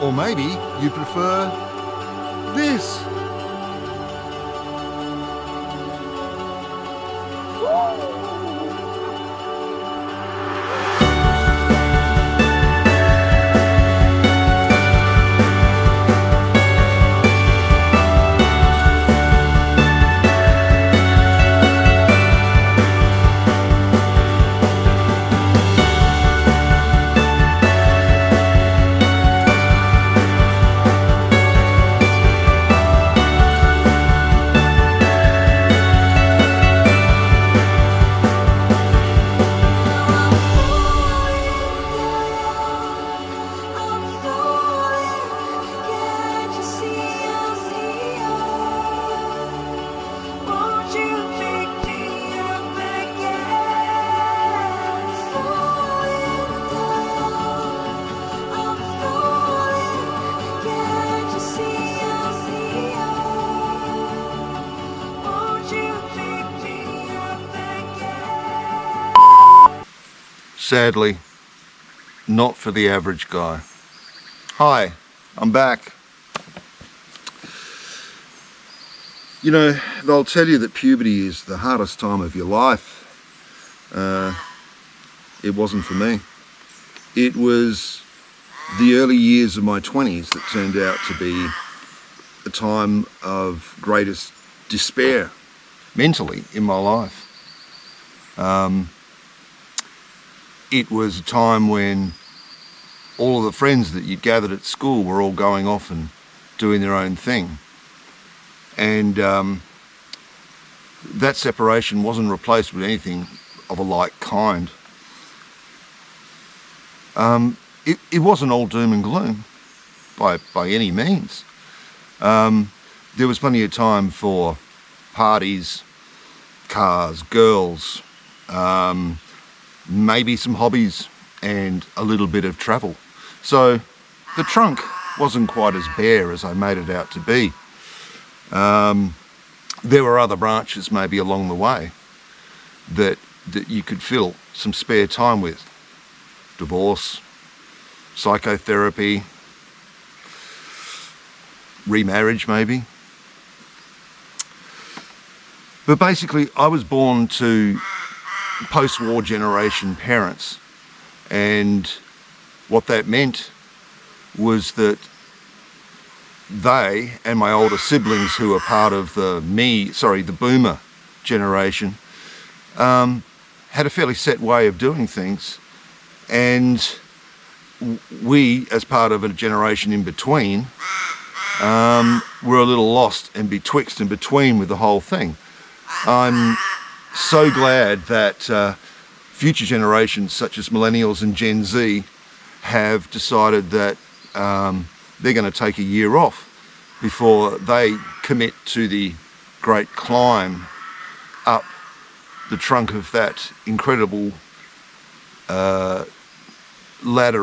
Or maybe you prefer this. Sadly, not for the average guy. Hi, I'm back. You know, they'll tell you that puberty is the hardest time of your life. It wasn't for me. It was the early years of my 20s that turned out to be a time of greatest despair mentally in my life. It was a time when all of the friends that you'd gathered at school were all going off and doing their own thing. And that separation wasn't replaced with anything of a like kind. It wasn't all doom and gloom by any means. There was plenty of time for parties, cars, girls, maybe some hobbies and a little bit of travel. So the trunk wasn't quite as bare as I made it out to be. There were other branches maybe along the way that you could fill some spare time with. Divorce, psychotherapy, remarriage maybe. But basically I was born to post-war generation parents, and what that meant was that they and my older siblings, who are part of the boomer generation, had a fairly set way of doing things, and we, as part of a generation in between, were a little lost and betwixt and between with the whole thing. I'm so glad that future generations such as millennials and Gen Z have decided that they're going to take a year off before they commit to the great climb up the trunk of that incredible ladder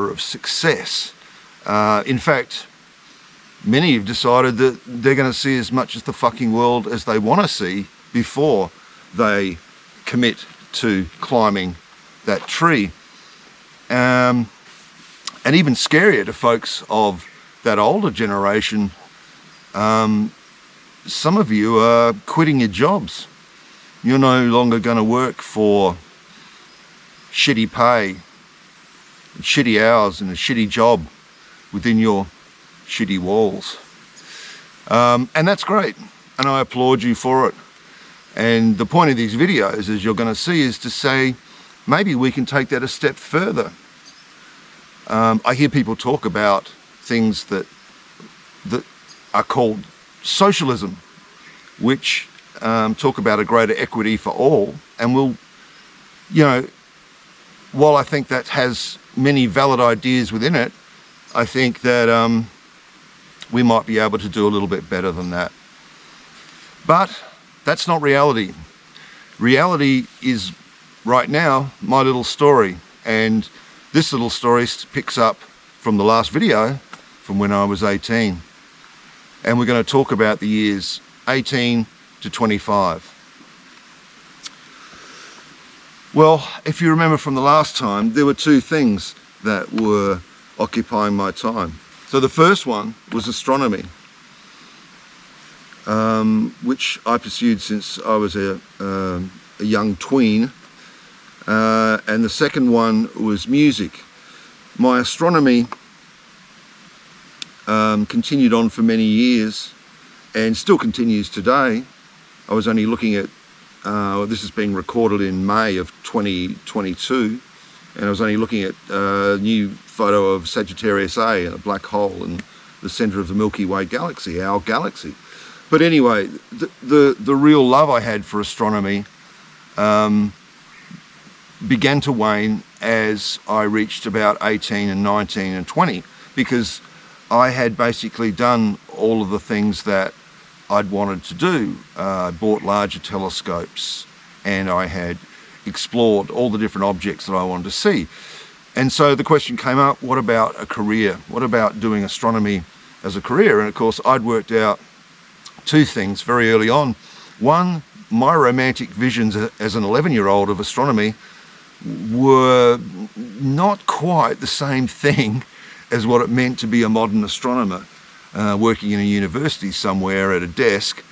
of success. In fact, many have decided that they're going to see as much of the fucking world as they want to see before they commit to climbing that tree. And even scarier to folks of that older generation, some of you are quitting your jobs. You're no longer going to work for shitty pay, shitty hours and a shitty job within your shitty walls. And that's great, and I applaud you for it. And the point of these videos, as you're going to see, is to say maybe we can take that a step further. I hear people talk about things that are called socialism, which talk about a greater equity for all. And we'll, you know, while I think that has many valid ideas within it, I think that we might be able to do a little bit better than that. But that's not reality. Reality is, right now, my little story. And this little story picks up from the last video, from when I was 18. And we're going to talk about the years 18 to 25. Well, if you remember from the last time, there were two things that were occupying my time. So the first one was astronomy, which I pursued since I was a young tween. And the second one was music. My astronomy continued on for many years and still continues today. I was only looking at, this is being recorded in May of 2022, and I was only looking at a new photo of Sagittarius A, a black hole in the centre of the Milky Way galaxy, our galaxy. But anyway, the real love I had for astronomy began to wane as I reached about 18 and 19 and 20, because I had basically done all of the things that I'd wanted to do. I bought larger telescopes and I had explored all the different objects that I wanted to see. And so the question came up, what about a career? What about doing astronomy as a career? And of course, I'd worked out two things very early on. One, my romantic visions as an 11-year-old of astronomy were not quite the same thing as what it meant to be a modern astronomer, working in a university somewhere at a desk,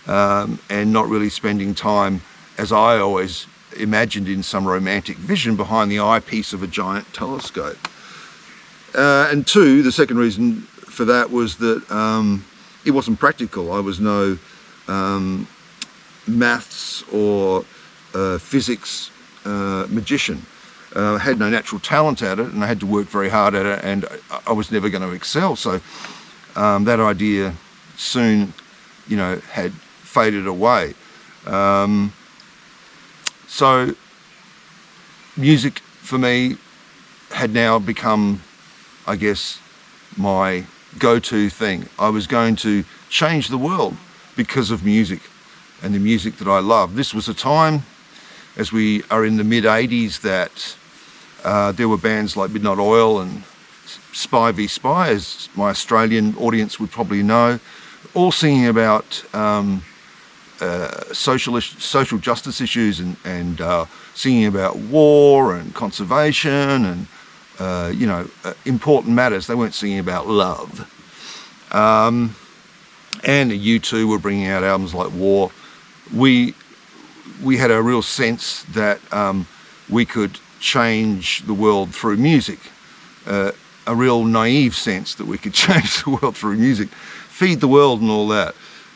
and not really spending time, as I always imagined, in some romantic vision behind the eyepiece of a giant telescope. And two, the second reason for that was that it wasn't practical. I was no maths or physics magician. I had no natural talent at it, and I had to work very hard at it, and I was never going to excel. So that idea soon, had faded away. So music for me had now become, I guess, my go-to thing. I was going to change the world because of music and the music that I love. This was a time, as we are in the mid-80s, that there were bands like Midnight Oil and Spy v Spy, as my Australian audience would probably know, all singing about social justice issues and singing about war and conservation and important matters. They weren't singing about love. And U2 were bringing out albums like War. We had a real sense that we could change the world through music, a real naive sense that we could change the world through music, feed the world and all that.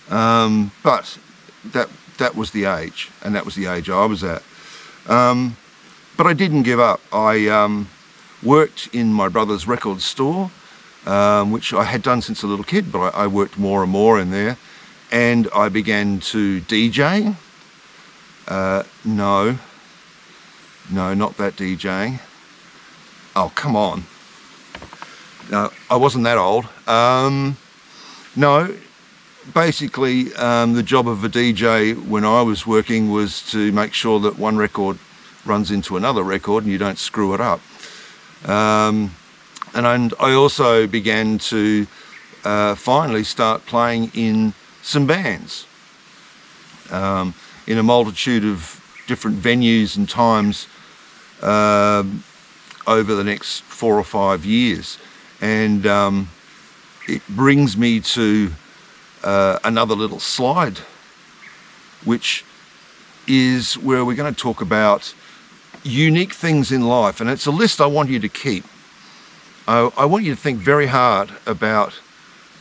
But that was the age, and that was the age I was at. But I didn't give up. I worked in my brother's record store, which I had done since a little kid, but I worked more and more in there. And I began to DJ. No, not that DJing. Oh, come on. No, I wasn't that old. No, basically the job of a DJ when I was working was to make sure that one record runs into another record and you don't screw it up. And I also began to finally start playing in some bands in a multitude of different venues and times over the next 4 or 5 years. And it brings me to another little slide, which is where we're going to talk about unique things in life. And it's a list I want you to keep. I want you to think very hard about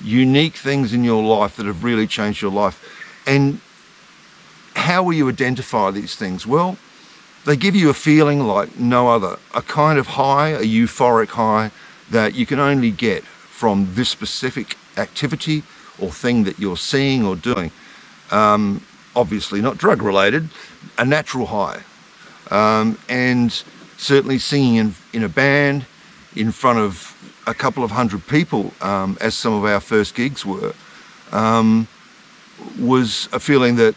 unique things in your life that have really changed your life. And how will you identify these things? Well, they give you a feeling like no other, a kind of high, a euphoric high that you can only get from this specific activity or thing that you're seeing or doing. Obviously not drug related, a natural high. And certainly singing in a band in front of a couple of hundred people, as some of our first gigs were, was a feeling that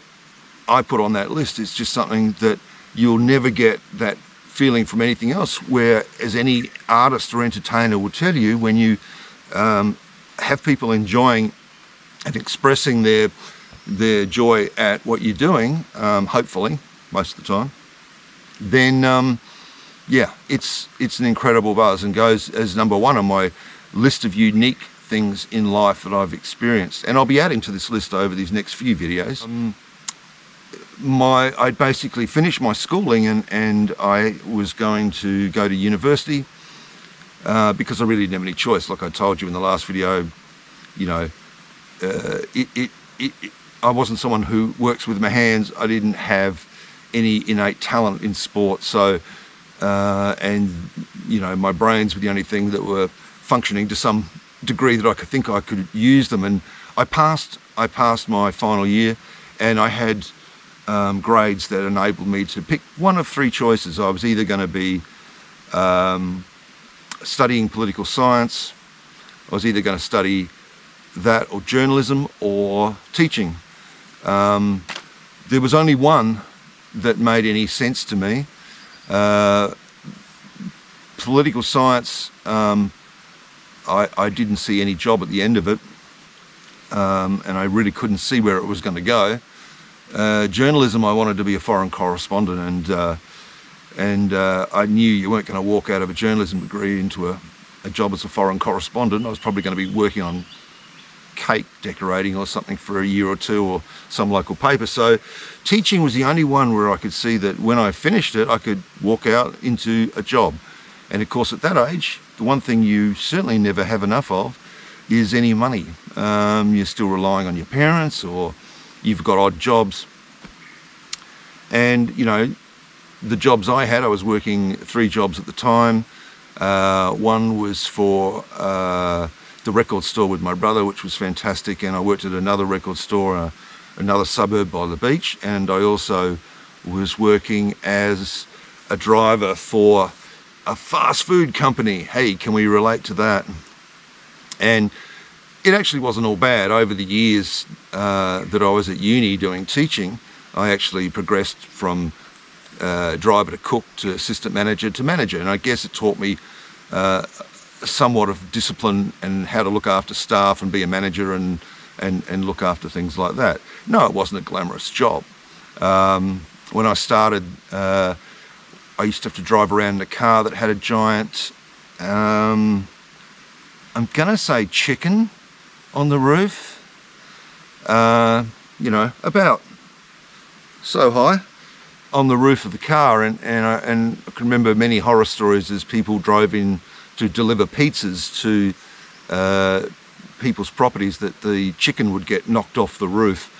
I put on that list. It's just something that you'll never get that feeling from anything else, where, as any artist or entertainer will tell you, when you have people enjoying and expressing their joy at what you're doing, hopefully most of the time, then it's an incredible buzz, and goes as number one on my list of unique things in life that I've experienced, and I'll be adding to this list over these next few videos. I basically finished my schooling and I was going to go to university because I really didn't have any choice. Like I told you in the last video, you know, I wasn't someone who works with my hands. I didn't have any innate talent in sport, so and you know, my brains were the only thing that were functioning to some degree that I could think I could use them. And I passed my final year, and I had grades that enabled me to pick one of three choices. I was either going to be studying political science, I was either going to study that or journalism or teaching. There was only one that made any sense to me. Political science, I didn't see any job at the end of it, and I really couldn't see where it was going to go. Journalism, I wanted to be a foreign correspondent, and I knew you weren't going to walk out of a journalism degree into a job as a foreign correspondent. I was probably going to be working on cake decorating or something for a year or two, or some local paper. So teaching was the only one where I could see that when I finished it, I could walk out into a job. And of course, at that age, the one thing you certainly never have enough of is any money. You're still relying on your parents, or you've got odd jobs. And, you know, the jobs I had, I was working 3 jobs at the time. One was for the record store with my brother, which was fantastic, and I worked at another record store, another suburb by the beach, and I also was working as a driver for a fast food company. Hey, can we relate to that? And it actually wasn't all bad. Over the years that I was at uni doing teaching, I actually progressed from driver to cook to assistant manager to manager, and I guess it taught me somewhat of discipline and how to look after staff and be a manager and look after things like that. No, it wasn't a glamorous job. When I started, I used to have to drive around in a car that had a giant, I'm gonna say chicken on the roof, you know, about so high on the roof of the car, and I can remember many horror stories as people drove in to deliver pizzas to people's properties, that the chicken would get knocked off the roof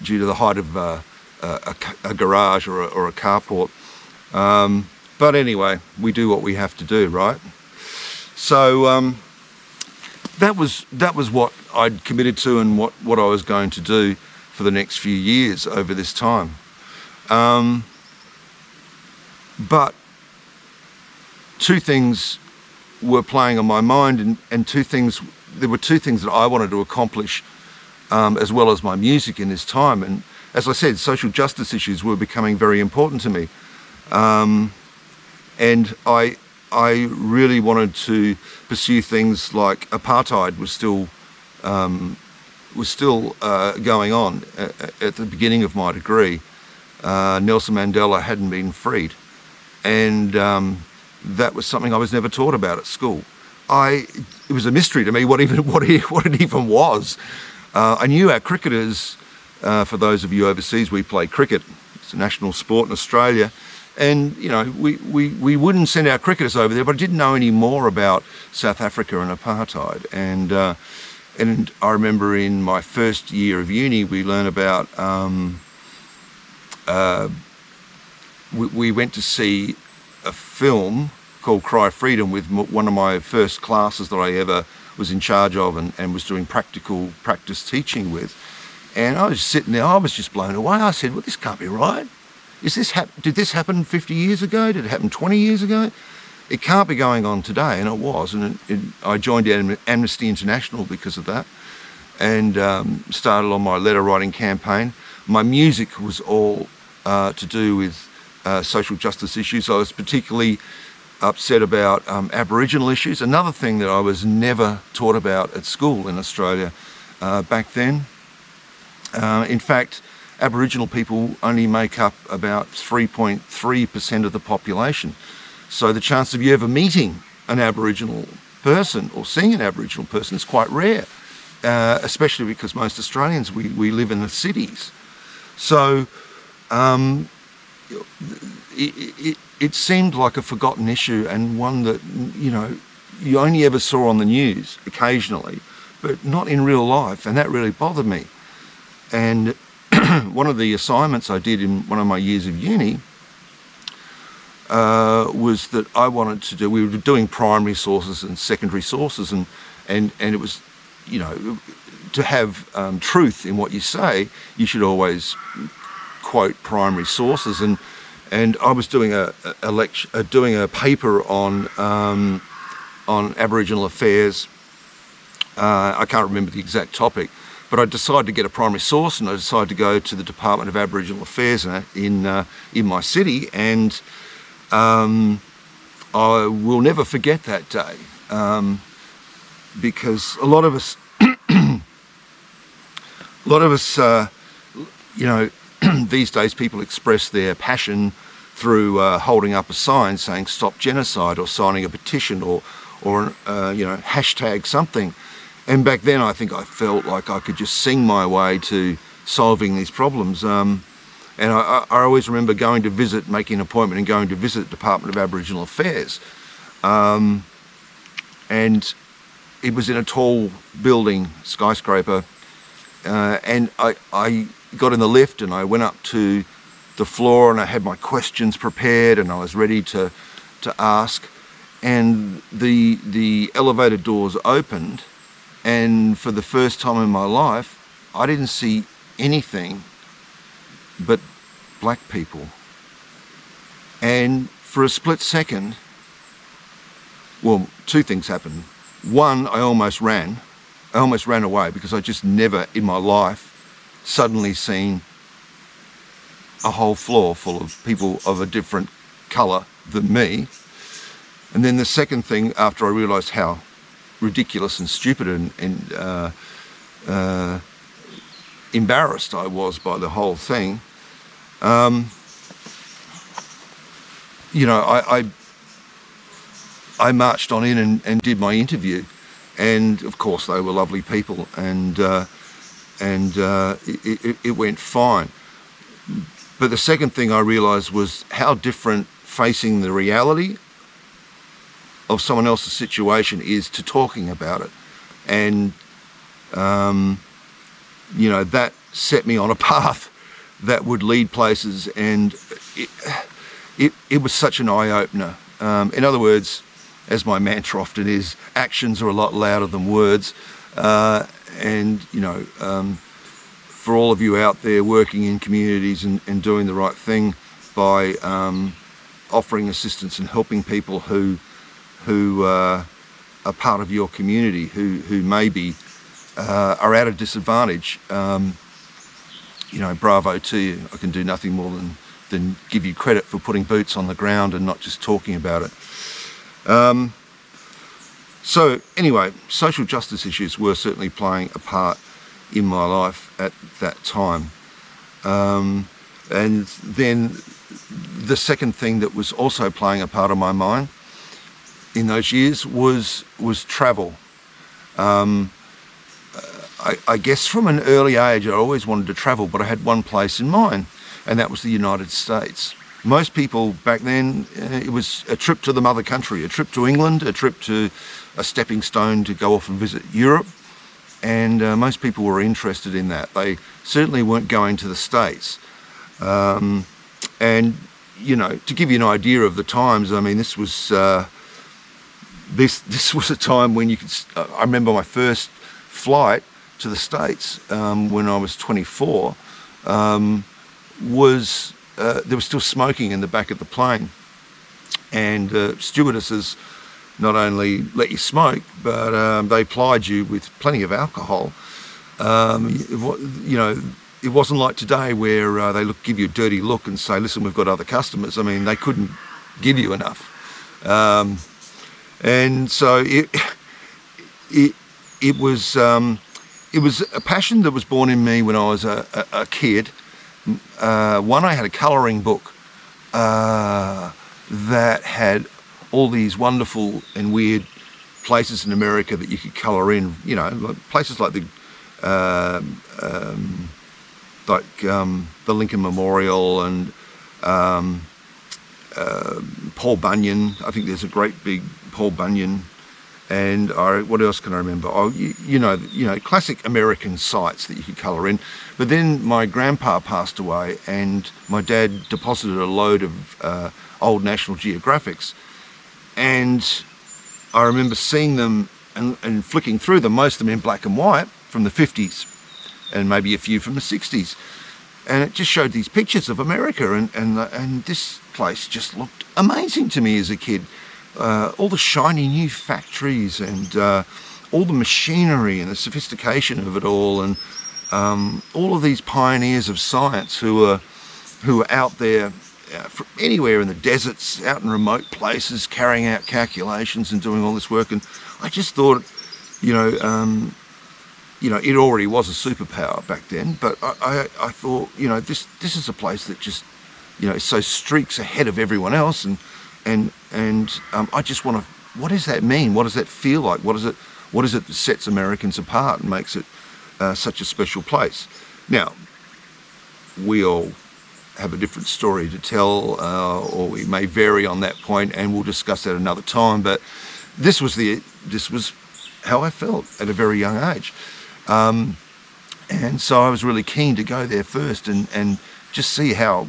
due to the height of a garage or a carport. But anyway, we do what we have to do, right? So that was what I'd committed to, and what I was going to do for the next few years over this time. But 2 things were playing on my mind, and there were 2 things that I wanted to accomplish, as well as my music in this time. And as I said, social justice issues were becoming very important to me. And I really wanted to pursue things like apartheid was still going on at the beginning of my degree. Nelson Mandela hadn't been freed, and that was something I was never taught about at school. It was a mystery to me what it even was. I knew our cricketers. For those of you overseas, we play cricket. It's a national sport in Australia. And, you know, we wouldn't send our cricketers over there, but I didn't know any more about South Africa and apartheid. And I remember in my first year of uni, we learned about, we went to see a film called Cry Freedom with one of my first classes that I ever was in charge of and was doing practice teaching with. And I was sitting there, I was just blown away. I said, well, this can't be right. Did this happen 50 years ago? Did it happen 20 years ago? It can't be going on today, and it was. And I joined Amnesty International because of that, and started on my letter writing campaign. My music was all to do with social justice issues. I was particularly upset about Aboriginal issues, another thing that I was never taught about at school in Australia back then. In fact, Aboriginal people only make up about 3.3% of the population. So the chance of you ever meeting an Aboriginal person or seeing an Aboriginal person is quite rare, especially because most Australians, we live in the cities. So it seemed like a forgotten issue, and one that, you only ever saw on the news occasionally, but not in real life, and that really bothered me. And one of the assignments I did in one of my years of uni was that I wanted to do, we were doing primary sources and secondary sources, and it was, to have truth in what you say, you should always quote primary sources. And I was doing a paper on Aboriginal affairs. I can't remember the exact topic, but I decided to get a primary source, and I decided to go to the Department of Aboriginal Affairs in my city, and I will never forget that day, because a lot of us, these days people express their passion through holding up a sign saying "Stop Genocide" or signing a petition or hashtag something. And back then I think I felt like I could just sing my way to solving these problems. And I always remember making an appointment and going to visit the Department of Aboriginal Affairs. And it was in a tall building, skyscraper. And I got in the lift and I went up to the floor, and I had my questions prepared and I was ready to ask. And the elevator doors opened, and for the first time in my life, I didn't see anything but black people. And for a split second, well, two things happened. One, I almost ran away, because I just never in my life suddenly seen a whole floor full of people of a different colour than me. And then the second thing, after I realised how ridiculous and stupid and embarrassed I was by the whole thing, I marched on in and did my interview, and of course they were lovely people, and it went fine. But the second thing I realised was how different facing the reality of someone else's situation is to talking about it. And that set me on a path that would lead places, and it was such an eye-opener. In other words, as my mantra often is, actions are a lot louder than words. For all of you out there working in communities and doing the right thing by offering assistance and helping people who are part of your community, who maybe are at a disadvantage, bravo to you. I can do nothing more than give you credit for putting boots on the ground and not just talking about it. So anyway, social justice issues were certainly playing a part in my life at that time. And then the second thing that was also playing a part of my mind in those years was travel. I guess from an early age I always wanted to travel, but I had one place in mind, and that was the United States. Most people back then, it was a trip to the mother country, a trip to England, a trip to a stepping stone to go off and visit Europe. And most people were interested in that. They certainly weren't going to the States. And, to give you an idea of the times, I mean, this was this was a time when you could... I remember my first flight to the States when I was 24 was... there was still smoking in the back of the plane. And stewardesses not only let you smoke, but they plied you with plenty of alcohol. It wasn't like today where they give you a dirty look and say, listen, we've got other customers. I mean, they couldn't give you enough. And so it was a passion that was born in me when I was a kid. One, I had a colouring book that had all these wonderful and weird places in America that you could colour in, you know, like places like the Lincoln Memorial and Paul Bunyan. I think there's a great big Paul Bunyan. And what else can I remember? Oh, you know, classic American sites that you could colour in. But then my grandpa passed away, and my dad deposited a load of old National Geographics. And I remember seeing them and flicking through them, most of them in black and white from the 50s, and maybe a few from the 60s. And it just showed these pictures of America, and this place just looked amazing to me as a kid. All the shiny new factories and all the machinery and the sophistication of it all, and all of these pioneers of science who are out there from anywhere in the deserts, out in remote places, carrying out calculations and doing all this work. And I just thought, you know, it already was a superpower back then, but I thought, you know, this is a place that just, you know, so streaks ahead of everyone else, and I just want to. What does that mean? What does that feel like? What is it that sets Americans apart and makes it such a special place? Now, we all have a different story to tell, or we may vary on that point, and we'll discuss that another time. But this was how I felt at a very young age, and so I was really keen to go there first and just see how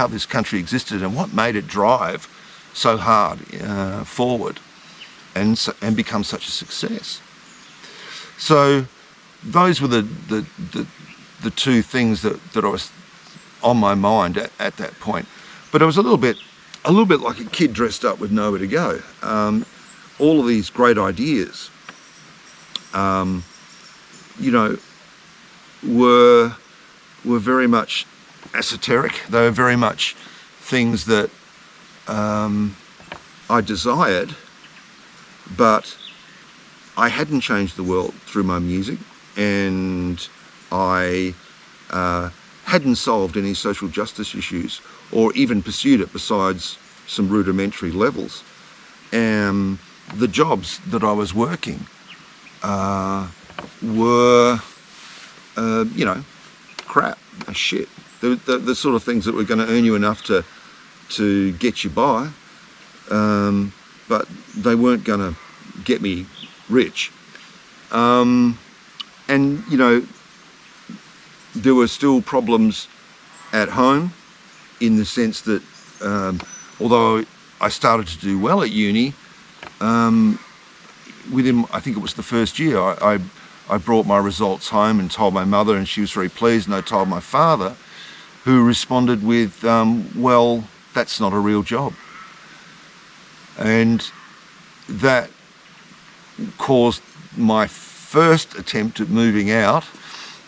this country existed and what made it drive so hard forward and become such a success. So those were the two things that I was on my mind at that point. But I was a little bit like a kid dressed up with nowhere to go. All of these great ideas, you know, were very much esoteric. They were very much things that I desired, but I hadn't changed the world through my music, and I hadn't solved any social justice issues or even pursued it besides some rudimentary levels. And the jobs that I was working were, you know, crap, shit. The sort of things that were going to earn you enough to get you by, but they weren't going to get me rich. And, you know, there were still problems at home in the sense that although I started to do well at uni, within, I think it was the first year, I brought my results home and told my mother, and she was very pleased, and I told my father, who responded with, well, that's not a real job. And that caused my first attempt at moving out.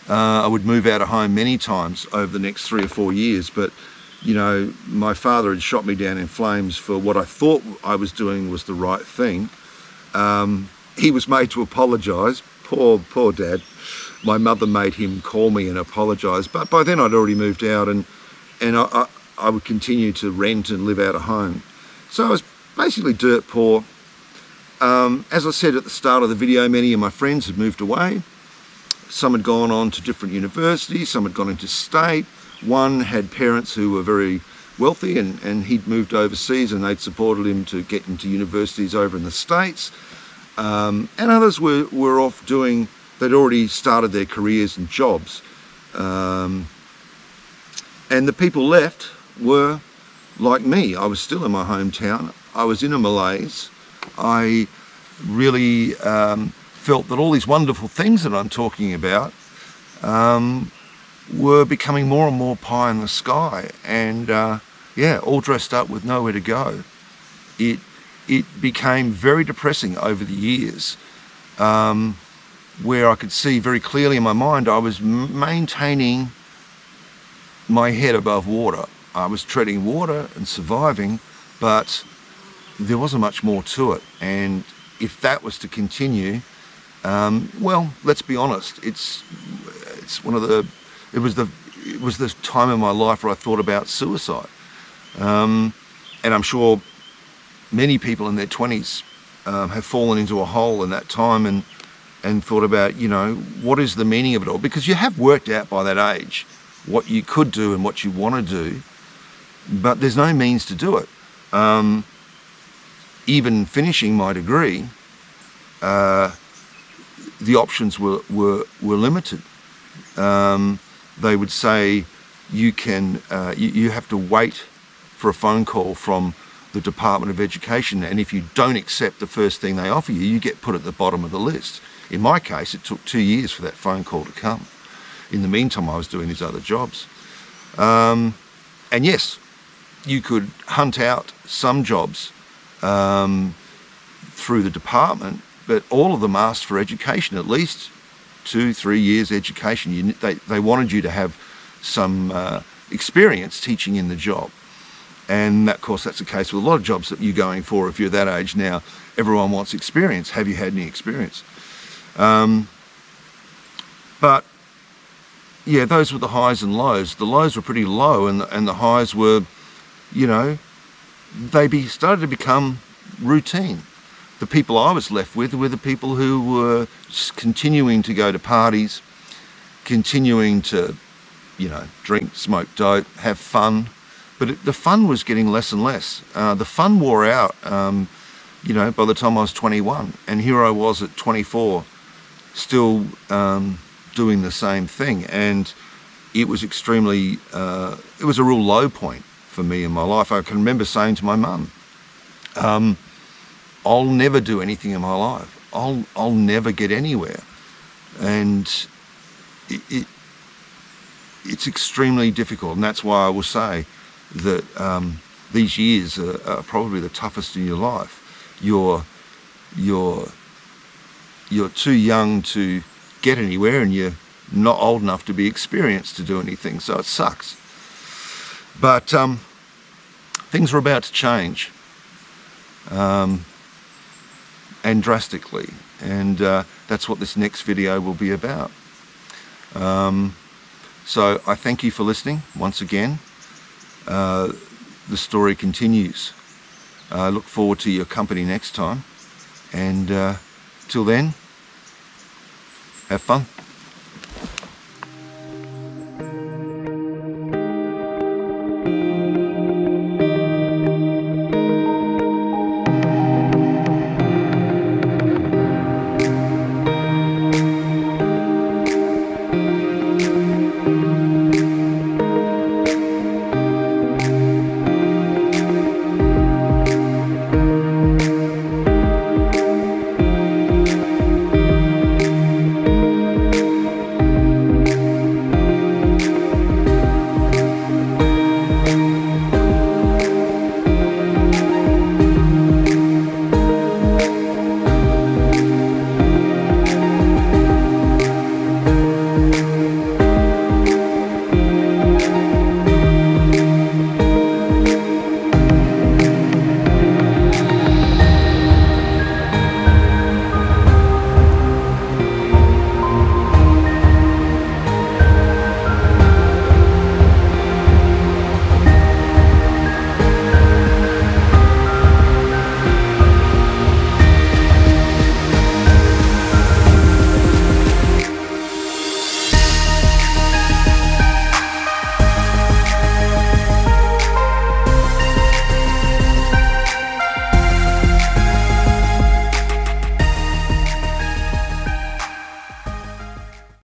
I would move out of home many times over the next 3 or 4 years, but, you know, my father had shot me down in flames for what I thought I was doing was the right thing. He was made to apologise. Poor Dad. My mother made him call me and apologise, but by then I'd already moved out, and I would continue to rent and live out of home. So I was basically dirt poor. As I said at the start of the video, many of my friends had moved away. Some had gone on to different universities, some had gone into state. One had parents who were very wealthy, and he'd moved overseas, and they'd supported him to get into universities over in the States. And others were off doing, they'd already started their careers and jobs. And the people left were like me. I was still in my hometown. I was in a malaise. I really felt that all these wonderful things that I'm talking about were becoming more and more pie in the sky, and yeah, all dressed up with nowhere to go. It became very depressing over the years, where I could see very clearly in my mind I was maintaining my head above water. I was treading water and surviving, but there wasn't much more to it. And if that was to continue, well, let's be honest, it's one of the, it was the time in my life where I thought about suicide. And I'm sure many people in their 20s have fallen into a hole in that time and thought about, you know, what is the meaning of it all? Because you have worked out by that age what you could do and what you want to do, but there's no means to do it. Even finishing my degree, the options were limited. They would say you can you have to wait for a phone call from the Department of Education, and if you don't accept the first thing they offer you, you get put at the bottom of the list. In my case, it took 2 years for that phone call to come. In the meantime, I was doing these other jobs. And yes, you could hunt out some jobs through the department, but all of them asked for education, at least 2-3 years education. They wanted you to have some experience teaching in the job. And of course, that's the case with a lot of jobs that you're going for. If you're that age now, everyone wants experience. Have you had any experience? But yeah, those were the highs and lows. The lows were pretty low, and the highs were, you know, they started to become routine. The people I was left with were the people who were continuing to go to parties, continuing to, you know, drink, smoke dope, have fun. But the fun was getting less and less. The fun wore out, you know, by the time I was 21. And here I was at 24, still doing the same thing. And it was extremely, it was a real low point for me in my life. I can remember saying to my mum, I'll never do anything in my life. I'll never get anywhere. And it's extremely difficult. And that's why I will say that these years are probably the toughest in your life. You're too young to get anywhere, and you're not old enough to be experienced to do anything, so it sucks. But things are about to change, and drastically, and that's what this next video will be about. So I thank you for listening once again. The story continues. I look forward to your company next time, and till then, have fun.